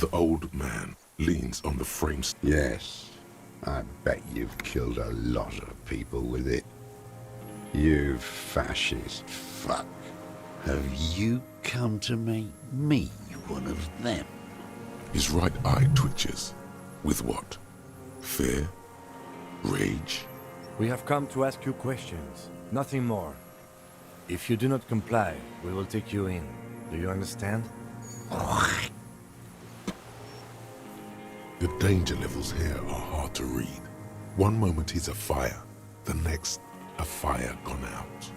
The old man leans on the frame. Yes, I bet you've killed a lot of people with it. You fascist fuck. Have you come to make me one of them? His right eye twitches. With what? Fear? Rage? We have come to ask you questions, nothing more. If you do not comply, we will take you in. Do you understand? The danger levels here are hard to read. One moment he's a fire, the next, a fire gone out.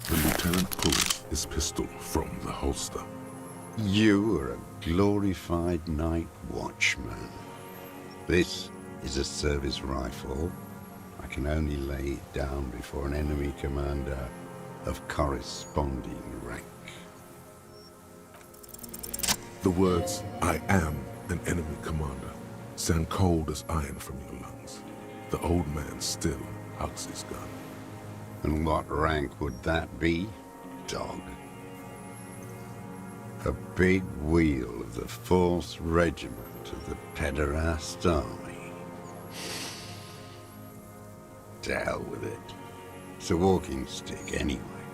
The lieutenant pulls his pistol from the holster. You are a glorified night watchman. This is a service rifle. I can only lay it down before an enemy commander of corresponding rank. The words, "I am an enemy commander," sound cold as iron from your lungs. The old man still hugs his gun. And what rank would that be, dog? A big wheel of the 4th Regiment of the Pederast Army. To hell with it. It's a walking stick anyway.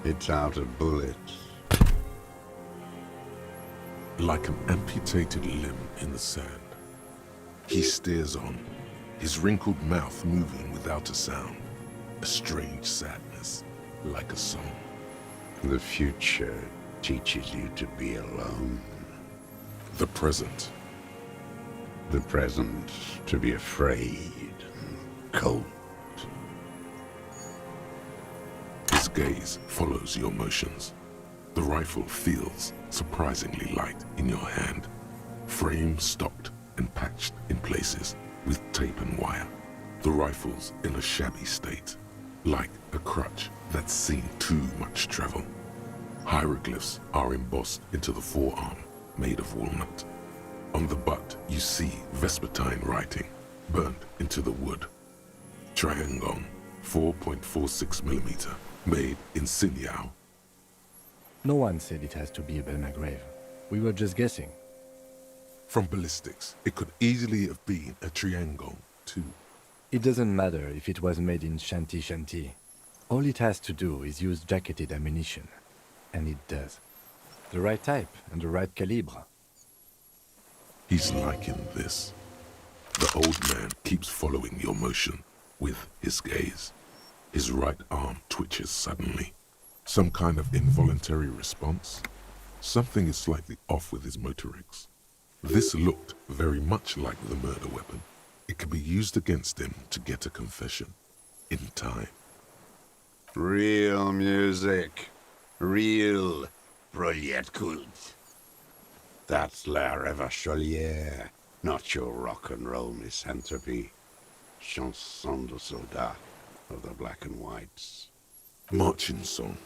It's out of bullets. Like an amputated limb in the sand. He steers on, his wrinkled mouth moving without a sound. A strange sadness, like a song. The future teaches you to be alone. The present. The present to be afraid and cold. His gaze follows your motions. The rifle feels surprisingly light in your hand. Frame stocked and patched in places with tape and wire. The rifle's in a shabby state, like a crutch that's seen too much travel. Hieroglyphs are embossed into the forearm, made of walnut. On the butt, you see Vespertine writing, burnt into the wood. Triangon, 4.46mm, made in Sinyao. No one said it has to be a Belmagrave. We were just guessing. From ballistics, it could easily have been a Triangon, too. It doesn't matter if it was made in Shanti Shanti. All it has to do is use jacketed ammunition. And it does. The right type and the right calibre. He's liking this. The old man keeps following your motion with his gaze. His right arm twitches suddenly. Some kind of involuntary response? Something is slightly off with his motorics. This looked very much like the murder weapon. It could be used against him to get a confession. In time. Real music. Real brilliant cult. That's La Revacholière, not your rock and roll misanthropy. Chanson de soldat of the black and whites. Marching song.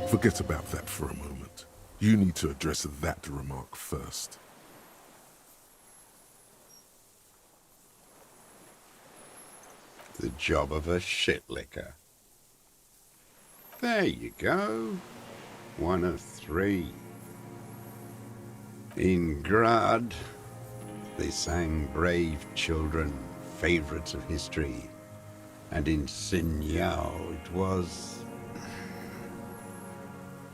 Forget about that for a moment. You need to address that remark first. The job of a shitlicker. There you go. 1 of 3. In Grad, they sang Brave Children, favorites of history. And in Sinyao, it was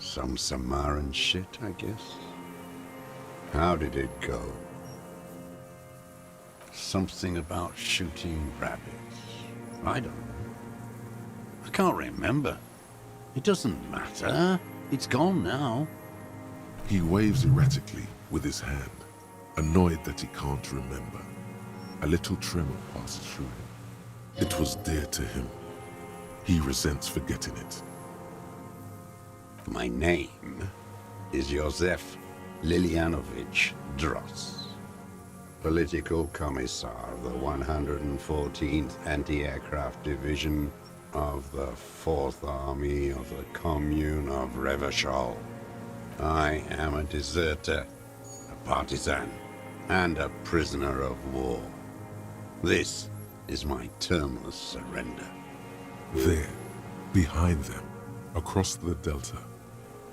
some Samaran shit, I guess. How did it go? Something about shooting rabbits. I don't know. I can't remember. It doesn't matter. It's gone now. He waves erratically with his hand, annoyed that he can't remember. A little tremor passes through him. It was dear to him. He resents forgetting it. My name is Josef Lilianovich Dross, Political Commissar of the 114th Anti-Aircraft Division of the 4th Army of the Commune of Revachol. I am a deserter, a partisan, and a prisoner of war. This is my termless surrender. There, behind them, across the delta,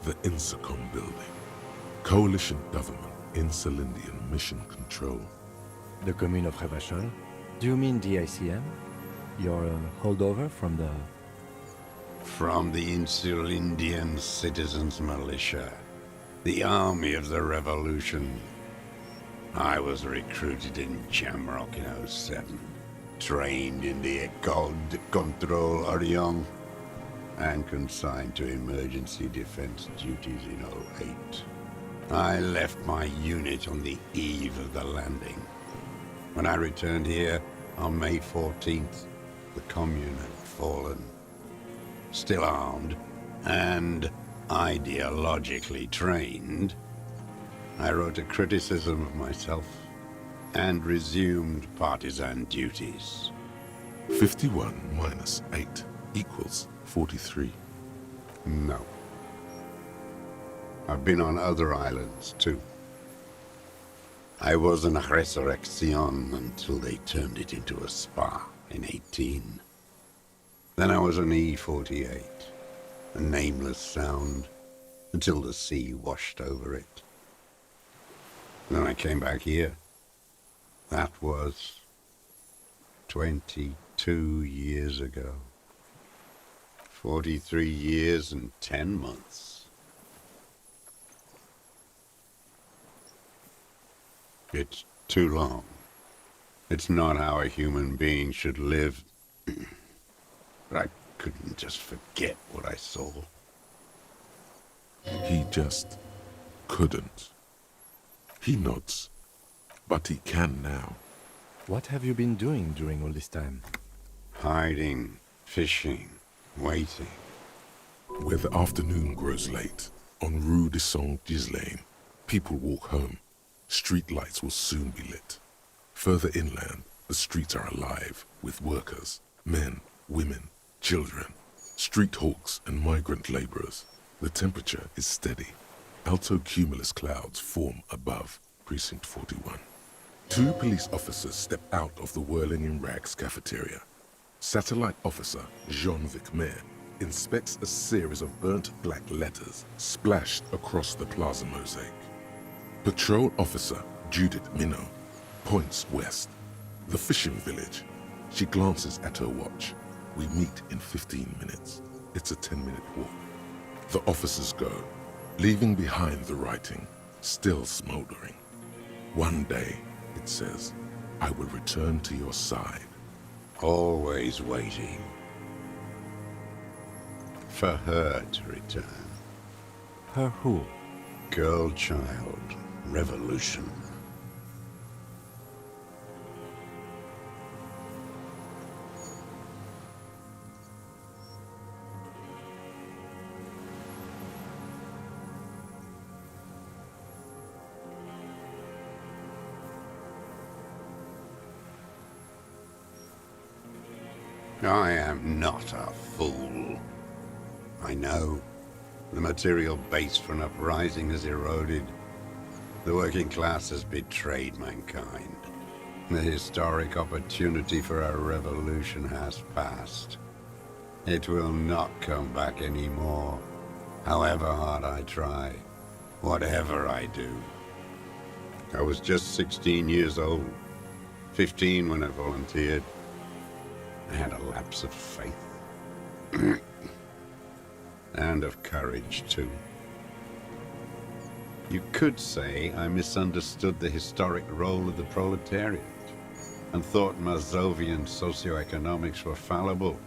the Insacom building. Coalition government in Celindian mission control. The Commune of Revachol? Do you mean the ICM? Your holdover from the... From the Insular Indian Citizens Militia, the army of the revolution. I was recruited in Jamrock in '07, trained in the École de Contrôle Orient, and consigned to emergency defense duties in '08. I left my unit on the eve of the landing. When I returned here on May 14th, the Commune had fallen. Still armed and ideologically trained, I wrote a criticism of myself and resumed partisan duties. 51 minus 8 equals 43. No. I've been on other islands, too. I was an Resurrection until they turned it into a spa in 18. Then I was an E-48, a nameless sound, until the sea washed over it. Then I came back here. That was 22 years ago. 43 years and 10 months. It's too long. It's not how a human being should live. But I couldn't just forget what I saw. He just couldn't. He nods, but he can now. What have you been doing during all this time? Hiding, fishing, waiting. Where the afternoon grows late, on Rue de Saint-Ghislain, people walk home. Street lights will soon be lit. Further inland, the streets are alive with workers, men, women, children, street hawks and migrant laborers. The temperature is steady. Alto cumulus clouds form above Precinct 41. 2 police officers step out of the Whirling in Rags cafeteria. Satellite officer Jean-Vic Mayer inspects a series of burnt black letters splashed across the plaza mosaic. Patrol officer Judith Minot points west. The fishing village. She glances at her watch. We meet in 15 minutes. It's a 10-minute walk. The officers go, leaving behind the writing, still smoldering. One day, it says, I will return to your side. Always waiting. For her to return. Her who? Girl child. Revolution. I am not a fool. I know the material base for an uprising has eroded. The working class has betrayed mankind. The historic opportunity for a revolution has passed. It will not come back anymore, however hard I try, whatever I do. I was just 16 years old, 15 when I volunteered. I had a lapse of faith. And of courage, too. You could say I misunderstood the historic role of the proletariat and thought Mazovian socioeconomics were fallible.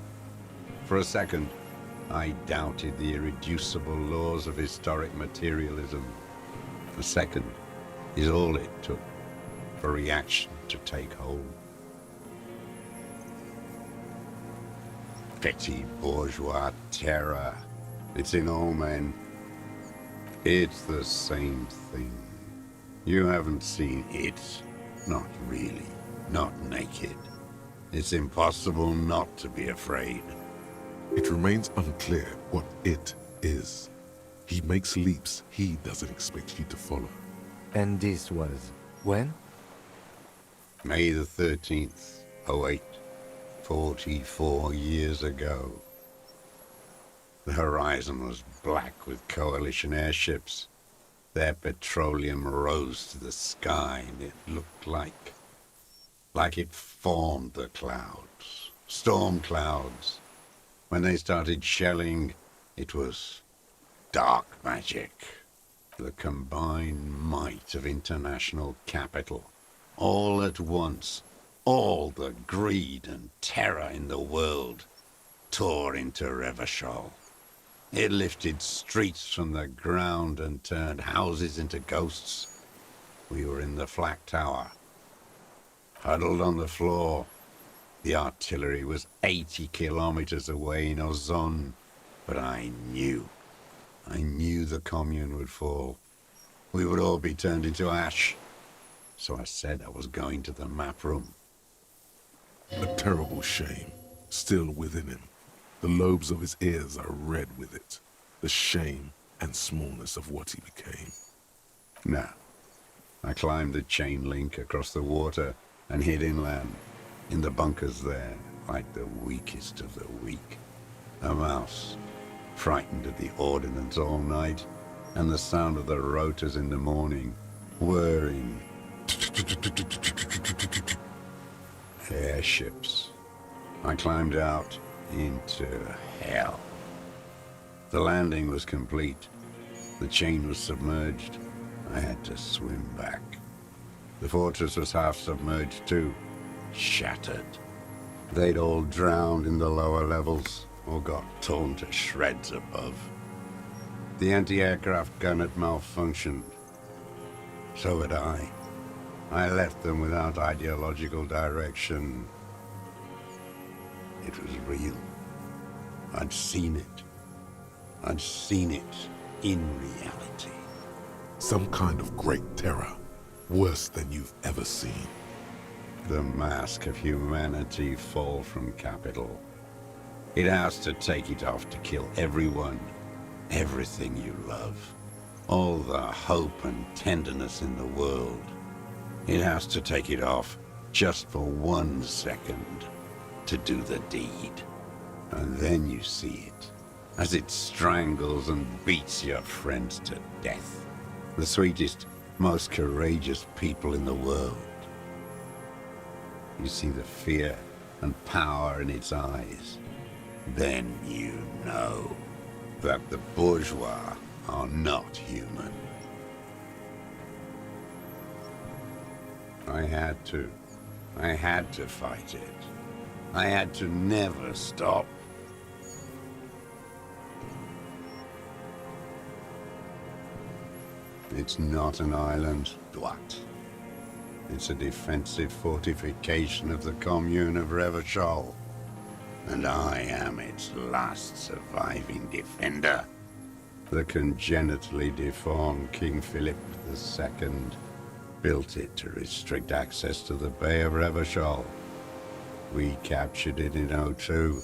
For a second, I doubted the irreducible laws of historic materialism. A second is all it took for reaction to take hold. Petty bourgeois terror. It's in all men. It's the same thing. You haven't seen it. Not really. Not naked. It's impossible not to be afraid. It remains unclear what it is. He makes leaps he doesn't expect you to follow. And this was when? May the 13th, '08. 44 years ago. The horizon was black with coalition airships. Their petroleum rose to the sky, and it looked like it formed the clouds, storm clouds. When they started shelling, it was dark magic. The combined might of international capital. All at once, all the greed and terror in the world tore into Revachol. It lifted streets from the ground and turned houses into ghosts. We were in the flak tower, huddled on the floor. The artillery was 80 kilometers away in Ozon, but I knew the commune would fall. We would all be turned into ash. So I said I was going to the map room. A terrible shame, still within him. The lobes of his ears are red with it. The shame and smallness of what he became. No. I climbed the chain link across the water and hid inland, in the bunkers there, like the weakest of the weak. A mouse, frightened at the ordnance all night, and the sound of the rotors in the morning, whirring. Airships. I climbed out into hell. The landing was complete. The chain was submerged. I had to swim back. The fortress was half submerged too, shattered. They'd all drowned in the lower levels, or got torn to shreds above. The anti-aircraft gun had malfunctioned. So had I. I left them without ideological direction. It was real. I'd seen it. I'd seen it in reality. Some kind of great terror, worse than you've ever seen. The mask of humanity fall from capital. It has to take it off to kill everyone, everything you love. All the hope and tenderness in the world. It has to take it off just for 1 second to do the deed. And then you see it, as it strangles and beats your friends to death. The sweetest, most courageous people in the world. You see the fear and power in its eyes. Then you know that the bourgeois are not human. I had to fight it. I had to never stop. It's not an island, Dwat. It's a defensive fortification of the commune of Revachol. And I am its last surviving defender. The congenitally deformed King Philip II built it to restrict access to the Bay of Revachol. We captured it in '02,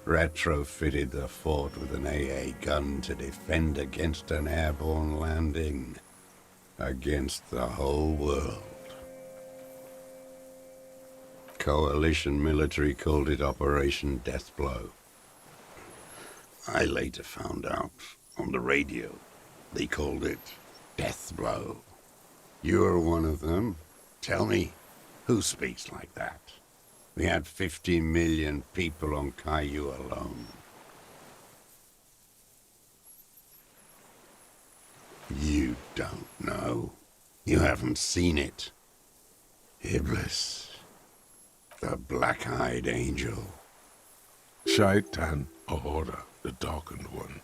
retrofitted the fort with an AA gun to defend against an airborne landing. Against the whole world. Coalition military called it Operation Deathblow. I later found out on the radio they called it Deathblow. You're one of them. Tell me, who speaks like that? We had 50 million people on Caillou alone. You don't know. You haven't seen it. Iblis. The black-eyed angel. Shaitan Ahura, the Darkened One.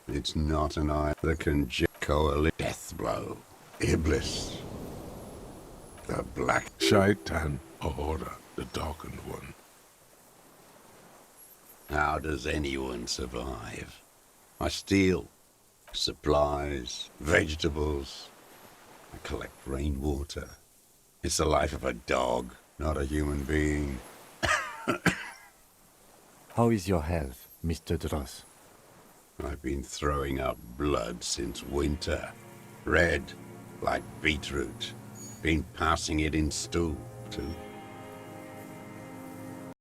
It's not an eye. The coalition. Deathblow. Iblis. The black... Shaitan Ahura, the Darkened One. How does anyone survive? I steal supplies, vegetables. I collect rainwater. It's the life of a dog, not a human being. How is your health, Mr. Dross? I've been throwing up blood since winter. Red, like beetroot. Been passing it in stew, too.